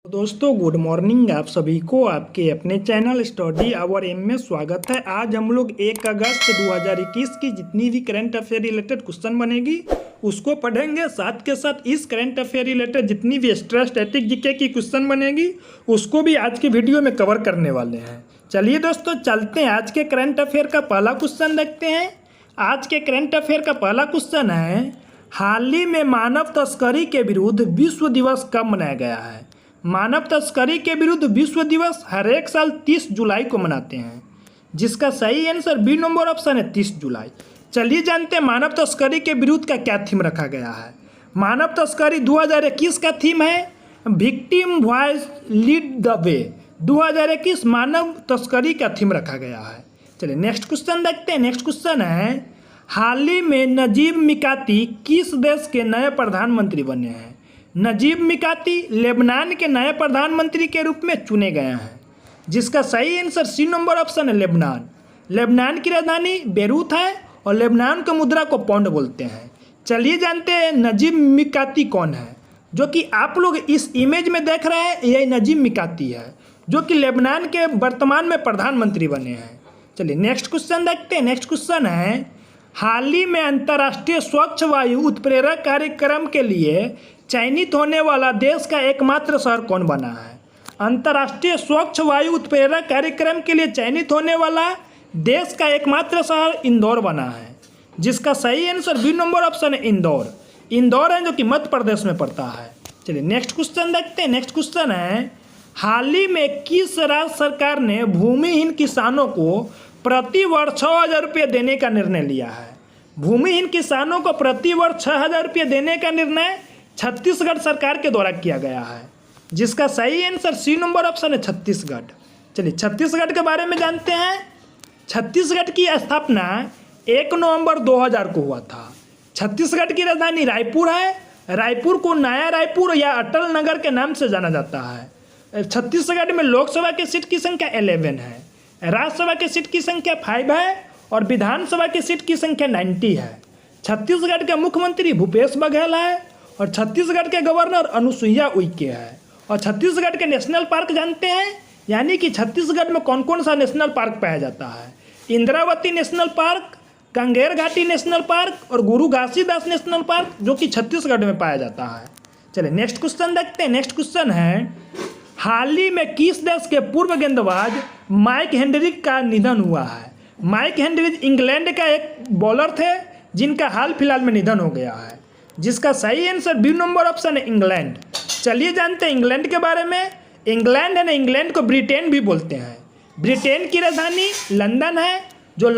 दोस्तों good morning. आप सभी को आपके अपने चैनल स्टडी आवर एम में स्वागत है। आज हम लोग 1 अगस्त 2021 की जितनी भी करंट अफेयर रिलेटेड क्वेश्चन बनेगी उसको पढ़ेंगे। साथ के साथ इस करंट अफेयर रिलेटेड जितनी भी एक्स्ट्रा स्टैटिक जीके की क्वेश्चन बनेगी उसको भी आज की वीडियो में कवर करने वाले हैं। चलिए दोस्तों चलते हैं, आज के करंट अफेयर का पहला क्वेश्चन देखते हैं। आज के करंट अफेयर का पहला क्वेश्चन है, हाल ही में मानव तस्करी के विरुद्ध विश्व दिवस कब मनाया गया है? मानव तस्करी के विरुद्ध विश्व दिवस हर एक साल 30 जुलाई को मनाते हैं, जिसका सही आंसर बी नंबर ऑप्शन है 30 जुलाई। चलिए जानते हैं मानव तस्करी के विरुद्ध का क्या थीम रखा गया है। मानव तस्करी 2021 का थीम है victim voice lead the way. 2021 मानव तस्करी का थीम रखा गया है। चलिए नेक्स्ट क्वेश्चन देखते हैं। नेक्स्ट क्वेश्चन है, हाल ही में नजीब मिकाती किस देश के नए प्रधानमंत्री बने हैं? नजीब मिकाती लेबनान के नए प्रधानमंत्री के रूप में चुने गए हैं, जिसका सही आंसर सी नंबर ऑप्शन है लेबनान। लेबनान की राजधानी बेरूत है और लेबनान की मुद्रा को पौंड बोलते हैं। चलिए जानते हैं नजीब मिकाती कौन है। जो कि आप लोग इस इमेज में देख रहे हैं यही नजीब मिकाती है, जो कि लेबनान के वर्तमान में प्रधानमंत्री बने हैं। चलिए नेक्स्ट क्वेश्चन देखते हैं। नेक्स्ट क्वेश्चन है, हाल ही में अंतर्राष्ट्रीय स्वच्छ वायु उत्प्रेरक कार्यक्रम के लिए चयनित होने वाला देश का एकमात्र शहर कौन बना है? अंतर्राष्ट्रीय स्वच्छ वायु उत्प्रेरक कार्यक्रम के लिए चयनित होने वाला देश का एकमात्र शहर इंदौर बना है, जिसका सही आंसर बी नंबर ऑप्शन है इंदौर। इंदौर है जो कि मध्य प्रदेश में पड़ता है। चलिए नेक्स्ट क्वेश्चन देखते हैं। नेक्स्ट क्वेश्चन है, हाल ही में किस राज्य सरकार ने भूमिहीन किसानों को प्रति वर्ष 6,000 रुपये देने का निर्णय लिया है? भूमिहीन किसानों को प्रति वर्ष 6,000 रुपये देने का निर्णय छत्तीसगढ़ सरकार के द्वारा किया गया है, जिसका सही आंसर सी नंबर ऑप्शन है छत्तीसगढ़। चलिए छत्तीसगढ़ के बारे में जानते हैं। छत्तीसगढ़ की स्थापना 1 नवंबर 2000 को हुआ था। छत्तीसगढ़ की राजधानी रायपुर है। रायपुर को नया रायपुर या अटल नगर के नाम से जाना जाता है। छत्तीसगढ़ में लोकसभा की सीट की संख्या 11 है, राज्यसभा की सीट की संख्या 5 है और विधानसभा की सीट की संख्या 90 है। छत्तीसगढ़ के मुख्यमंत्री भूपेश बघेल है और छत्तीसगढ़ के गवर्नर अनुसुईया उइके है। और छत्तीसगढ़ के नेशनल पार्क जानते हैं, यानी कि छत्तीसगढ़ में कौन कौन सा नेशनल पार्क पाया जाता है? इंद्रावती नेशनल पार्क, गंगेर घाटी नेशनल पार्क और गुरु घासीदास नेशनल पार्क, जो कि छत्तीसगढ़ में पाया जाता है। चलिए नेक्स्ट क्वेश्चन देखते हैं। नेक्स्ट क्वेश्चन है, हाल ही में किस देश के पूर्व गेंदबाज माइक हेनरिक का निधन हुआ है? माइक हेनरिक इंग्लैंड का एक बॉलर थे जिनका हाल फिलहाल में निधन हो गया है, जिसका सही आंसर बी नंबर ऑप्शन है इंग्लैंड। चलिए जानते हैं इंग्लैंड के बारे में। इंग्लैंड है ना, इंग्लैंड को ब्रिटेन भी बोलते हैं। ब्रिटेन की राजधानी लंदन है, जो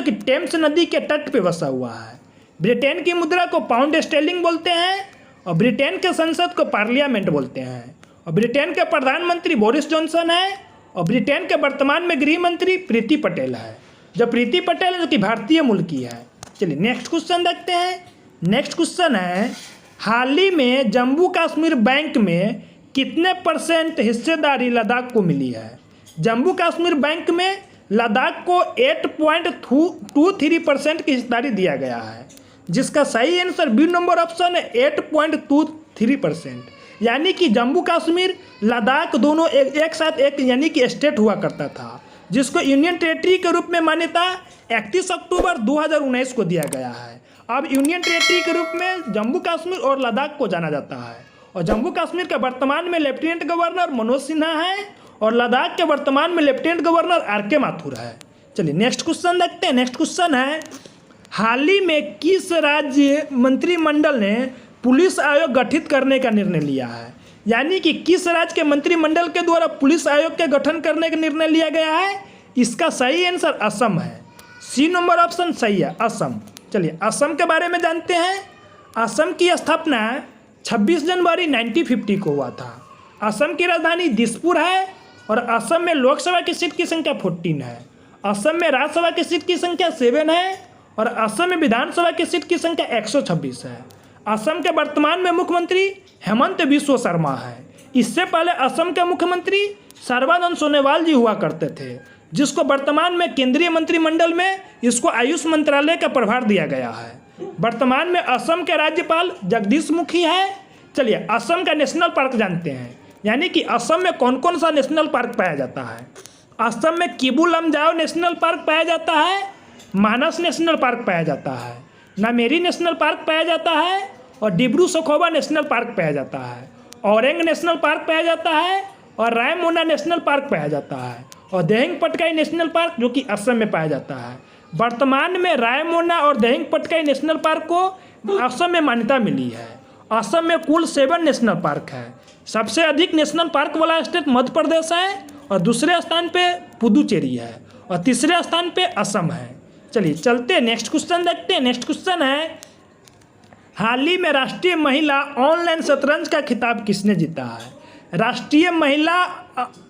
कि टेम्स नदी के तट पे बसा हुआ है। ब्रिटेन की मुद्रा को पाउंड स्टेर्लिंग बोलते हैं और ब्रिटेन के संसद को पार्लियामेंट बोलते हैं। और ब्रिटेन के प्रधानमंत्री बोरिस जॉनसन है और ब्रिटेन के वर्तमान में गृह मंत्री प्रीति पटेल है, जो प्रीति पटेल है जो कि भारतीय मूल की है। चलिए नेक्स्ट क्वेश्चन देखते हैं। नेक्स्ट क्वेश्चन है, हाल ही में जम्मू कश्मीर बैंक में कितने % हिस्सेदारी लद्दाख को मिली है? जम्मू कश्मीर बैंक में लद्दाख को 8.23% की हिस्सेदारी दिया गया है, जिसका सही आंसर बी नंबर ऑप्शन है 8.23%। यानी कि जम्मू कश्मीर लद्दाख दोनों एक साथ एक यानी कि स्टेट हुआ करता था, जिसको यूनियन टेरिटरी के रूप में मान्यता 31 अक्टूबर 2019 को दिया गया है। अब यूनियन टेरिटरी के रूप में जम्मू कश्मीर और लद्दाख को जाना जाता है। और जम्मू कश्मीर के वर्तमान में लेफ्टिनेंट गवर्नर मनोज सिन्हा है और लद्दाख के वर्तमान में लेफ्टिनेंट गवर्नर आर.के. माथुर है। चलिए नेक्स्ट क्वेश्चन देखते हैं। नेक्स्ट क्वेश्चन है, हाल ही में किस राज्य मंत्रिमंडल ने पुलिस आयोग गठित करने का निर्णय लिया है? यानी कि किस राज्य के मंत्रिमंडल के द्वारा पुलिस आयोग के गठन करने का निर्णय लिया गया है? इसका सही आंसर असम है। सी नंबर ऑप्शन सही है, असम। चलिए असम के बारे में जानते हैं। असम की स्थापना 26 जनवरी 1950 को हुआ था। असम की राजधानी दिसपुर है और असम में लोकसभा की सीट की संख्या 14 है। असम में राज्यसभा की सीट की संख्या 7 है और असम में विधानसभा की सीट की संख्या 126 है। असम के वर्तमान में मुख्यमंत्री हेमंत बिस्व शर्मा है। इससे पहले असम के मुख्यमंत्री सर्बानंद सोनोवाल जी हुआ करते थे, जिसको वर्तमान में केंद्रीय मंत्रिमंडल में इसको आयुष मंत्रालय का प्रभार दिया गया है। वर्तमान में असम के राज्यपाल जगदीश मुखी है। चलिए असम का नेशनल पार्क जानते हैं। यानी कि असम में कौन कौन सा नेशनल पार्क पाया जाता है? असम में किबू लमजाओ नेशनल पार्क पाया जाता है, मानस नेशनल पार्क पाया जाता है, नामेरी नेशनल पार्क पाया जाता है और डिब्रू सखोवा नेशनल पार्क पाया जाता है, औरेंग नेशनल पार्क पाया जाता है और रायमोना नेशनल पार्क पाया जाता है और देहिंग पटकाई नेशनल पार्क जो कि असम में पाया जाता है। वर्तमान में रायमोना और देहिंग पटकाई नेशनल पार्क को असम में मान्यता मिली है। असम में कुल 7 नेशनल पार्क है। सबसे अधिक नेशनल पार्क वाला स्टेट मध्य प्रदेश है और दूसरे स्थान पे पुदुचेरी है और तीसरे स्थान पे असम है। चलिए चलते नेक्स्ट क्वेश्चन देखते हैं। नेक्स्ट क्वेश्चन है, हाल ही में राष्ट्रीय महिला ऑनलाइन शतरंज का खिताब किसने जीता है? राष्ट्रीय महिला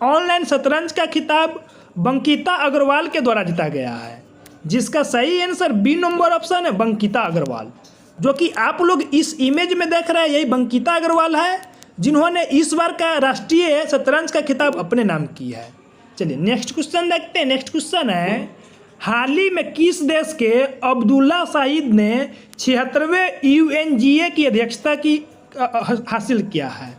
ऑनलाइन शतरंज का खिताब बंकिता अग्रवाल के द्वारा जीता गया है, जिसका सही आंसर बी नंबर ऑप्शन है, बंकिता अग्रवाल। जो कि आप लोग इस इमेज में देख रहे हैं यही बंकिता अग्रवाल है, जिन्होंने इस बार का राष्ट्रीय शतरंज का खिताब अपने नाम की है। चलिए नेक्स्ट क्वेश्चन देखते हैं। नेक्स्ट क्वेश्चन है, हाल ही में किस देश के अब्दुल्ला शाहिद ने 76वें UNGA की अध्यक्षता की हासिल किया है?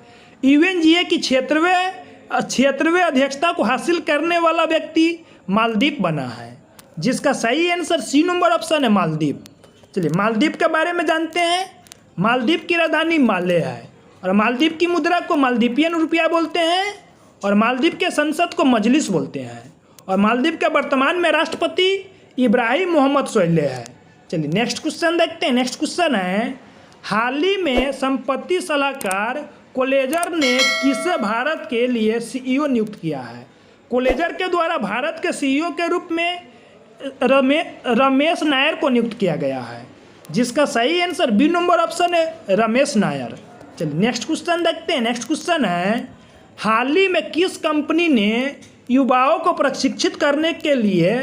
UNGA की 76वें अध्यक्षता को हासिल करने वाला व्यक्ति मालदीव बना है, जिसका सही आंसर सी नंबर ऑप्शन है, मालदीव। चलिए मालदीव के बारे में जानते हैं। मालदीव की राजधानी माले है और मालदीव की मुद्रा को मालदीपियन रुपया बोलते हैं और मालदीव के संसद को मजलिस बोलते हैं और मालदीव के वर्तमान में राष्ट्रपति इब्राहिम मोहम्मद सोहेल है। चलिए नेक्स्ट क्वेश्चन देखते हैं। नेक्स्ट क्वेश्चन है, हाल ही में संपत्ति सलाहकार कोलेजर ने किसे भारत के लिए CEO नियुक्त किया है? कोलेजर के द्वारा भारत के CEO के रूप में रमेश नायर को नियुक्त किया गया है, जिसका सही आंसर बी नंबर ऑप्शन है, रमेश नायर। चलिए नेक्स्ट क्वेश्चन देखते हैं। नेक्स्ट क्वेश्चन है, हाल ही में किस कंपनी ने युवाओं को प्रशिक्षित करने के लिए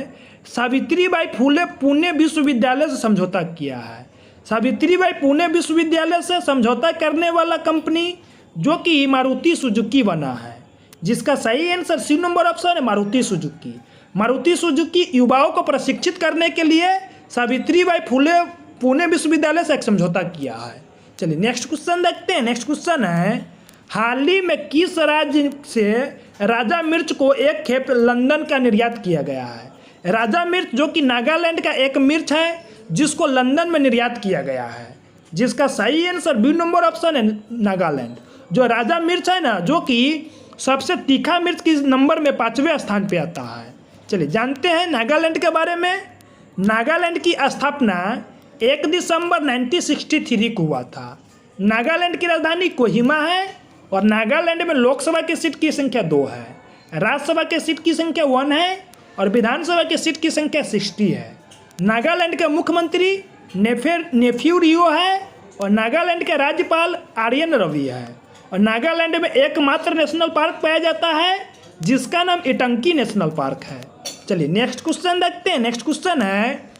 सावित्रीबाई फुले पुणे विश्वविद्यालय से समझौता किया है? सावित्रीबाई पुणे विश्वविद्यालय से समझौता करने वाला कंपनी जो कि मारुति सुजुकी बना है, जिसका सही आंसर सी नंबर ऑप्शन है, मारुति सुजुकी। मारुति सुजुकी युवाओं को प्रशिक्षित करने के लिए सावित्रीबाई फुले पुणे विश्वविद्यालय से एक समझौता किया है। चलिए नेक्स्ट क्वेश्चन देखते हैं। नेक्स्ट क्वेश्चन है, हाल ही में किस राज्य से राजा मिर्च को एक खेप लंदन का निर्यात किया गया है? राजा मिर्च जो कि नागालैंड का एक मिर्च है, जिसको लंदन में निर्यात किया गया है, जिसका सही आंसर बी नंबर ऑप्शन है, नागालैंड। जो राजा मिर्च है ना, जो कि सबसे तीखा मिर्च की नंबर में 5वें स्थान पे आता है। चलिए जानते हैं नागालैंड के बारे में। नागालैंड की स्थापना 1 दिसंबर 1963 को हुआ था। नागालैंड की राजधानी कोहिमा है और नागालैंड में लोकसभा की सीट की संख्या 2 है, राज्यसभा की सीट की संख्या 1 है और विधानसभा की सीट की संख्या 60 है। नागालैंड के मुख्यमंत्री नेफ्यू रियो है और नागालैंड के राज्यपाल आर्यन रवि है और नागालैंड में एकमात्र नेशनल पार्क पाया जाता है, जिसका नाम इटंकी नेशनल पार्क है। चलिए नेक्स्ट क्वेश्चन देखते हैं। नेक्स्ट क्वेश्चन है,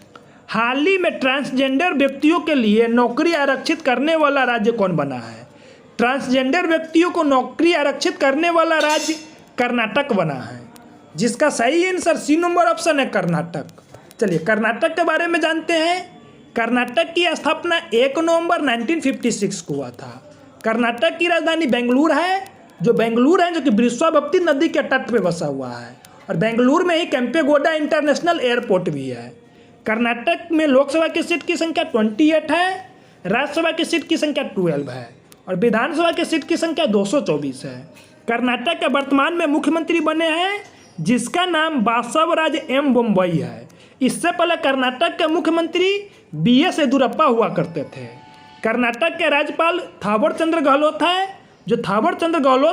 हाल ही में ट्रांसजेंडर व्यक्तियों के लिए नौकरी आरक्षित करने वाला राज्य कौन बना है? ट्रांसजेंडर व्यक्तियों को नौकरी आरक्षित करने वाला राज्य कर्नाटक बना है, जिसका सही आंसर सी नंबर ऑप्शन है, कर्नाटक। चलिए कर्नाटक के बारे में जानते हैं। कर्नाटक की स्थापना 1 नवंबर 1956 को हुआ था। कर्नाटक की राजधानी बेंगलुरु है, जो कि वृषभावती नदी के तट पे बसा हुआ है और बेंगलुरु में ही केम्पेगौड़ा इंटरनेशनल एयरपोर्ट भी है। कर्नाटक में लोकसभा की सीट की संख्या 28 है, राज्यसभा की सीट की संख्या 12 है और विधानसभा की सीट की संख्या 224 है। कर्नाटक के वर्तमान में मुख्यमंत्री बने हैं, जिसका नाम बासवराज एम बोम्मई है। इससे पहले कर्नाटक के मुख्यमंत्री BS येदियुरप्पा हुआ करते थे। कर्नाटक के राज्यपाल थावर चंद्र गहलोत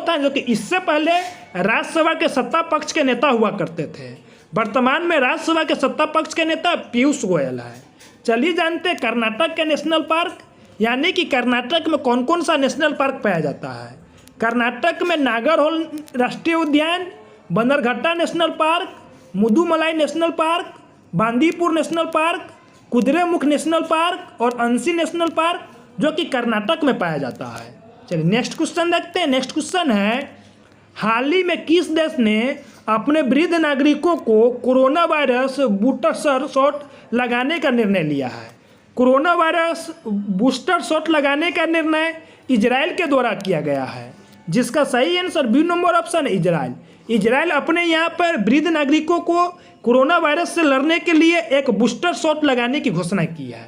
है, जो कि इससे पहले राज्यसभा के सत्ता पक्ष के नेता हुआ करते थे। वर्तमान में राज्यसभा के सत्ता पक्ष के नेता पीयूष गोयल है। चलिए जानते हैं कर्नाटक के नेशनल पार्क, यानी कि कर्नाटक में कौन कौन सा नेशनल पार्क पाया जाता है। कर्नाटक में नागरहोल राष्ट्रीय उद्यान, Bannerghatta national park, Mudumalai national park, Bandipur national park, Kudremukh national park और अंसी नेशनल पार्क, जो कि कर्नाटक में पाया जाता है। चलिए नेक्स्ट क्वेश्चन देखते हैं। नेक्स्ट क्वेश्चन है, हाल ही में किस देश ने अपने वृद्ध नागरिकों को कोरोना वायरस बूस्टर शॉट लगाने का निर्णय लिया है? कोरोना वायरस बूस्टर शॉट लगाने का निर्णय इजराइल के द्वारा किया गया है, जिसका सही आंसर बी नंबर ऑप्शन है इजराइल। इजराइल अपने यहाँ पर वृद्ध नागरिकों को कोरोना वायरस से लड़ने के लिए एक बूस्टर शॉट लगाने की घोषणा की है।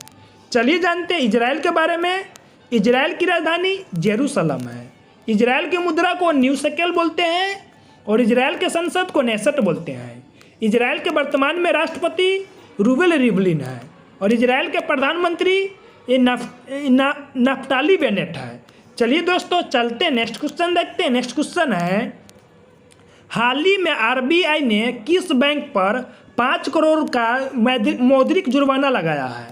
चलिए जानते हैं इजराइल के बारे में। इजराइल की राजधानी जेरूसलम है। इजराइल की मुद्रा को न्यू शेकेल बोलते हैं और इजराइल के संसद को नेसेट बोलते हैं। इजराइल के वर्तमान में राष्ट्रपति रूवेल रिवलिन है और इजराइल के प्रधानमंत्री नफ्ताली बेनेट है। चलिए दोस्तों चलते नेक्स्ट क्वेश्चन देखते हैं। नेक्स्ट क्वेश्चन है, हाल ही में आरबीआई ने किस बैंक पर 5 करोड़ का मौद्रिक जुर्माना लगाया है?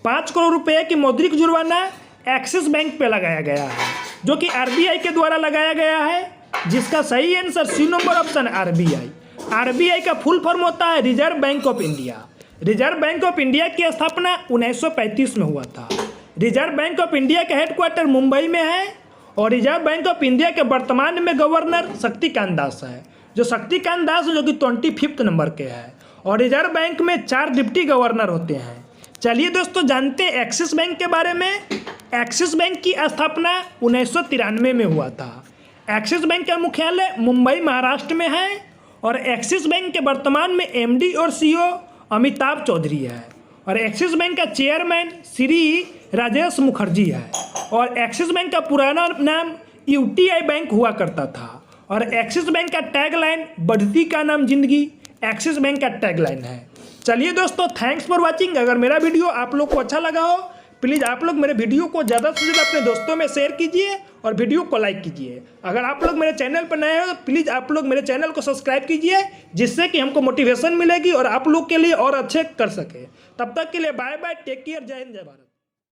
5 करोड़ रुपए की मौद्रिक जुर्माना एक्सिस बैंक पे लगाया गया है, जो कि आरबीआई के द्वारा लगाया गया है, जिसका सही answer C number option RBI. RBI का फुल फॉर्म होता है reserve bank of India. Reserve bank of India की स्थापना 1935 में हुआ था। रिजर्व बैंक ऑफ इंडिया का हेडक्वार्टर मुंबई में है और रिजर्व बैंक ऑफ इंडिया के वर्तमान में गवर्नर शक्तिकांत दास है, जो शक्तिकांत दास जो कि 25 नंबर के हैं। और रिजर्व बैंक में 4 डिप्टी गवर्नर होते हैं। चलिए दोस्तों जानते हैं एक्सिस बैंक के बारे में। एक्सिस बैंक की स्थापना 1993 में हुआ था। एक्सिस बैंक का मुख्यालय मुंबई महाराष्ट्र में है और एक्सिस बैंक के वर्तमान में एमडी और सीईओ अमिताभ चौधरी है और एक्सिस बैंक का चेयरमैन श्री राजेश मुखर्जी है। और एक्सिस बैंक का पुराना नाम यूटीआई बैंक हुआ करता था और एक्सिस बैंक का टैगलाइन बढ़ती का नाम जिंदगी एक्सिस बैंक का टैगलाइन है। चलिए दोस्तों थैंक्स फॉर वाचिंग। अगर मेरा वीडियो आप लोग को अच्छा लगा हो प्लीज़ आप लोग मेरे वीडियो को ज़्यादा से ज़्यादा अपने दोस्तों में शेयर कीजिए और वीडियो को लाइक कीजिए। अगर आप लोग मेरे चैनल पर नए हो तो प्लीज़ आप लोग मेरे चैनल को सब्सक्राइब कीजिए, जिससे कि हमको मोटिवेशन मिलेगी और आप लोग के लिए और अच्छे कर सके। तब तक के लिए बाय बाय, टेक केयर, जय हिंद, जय भारत।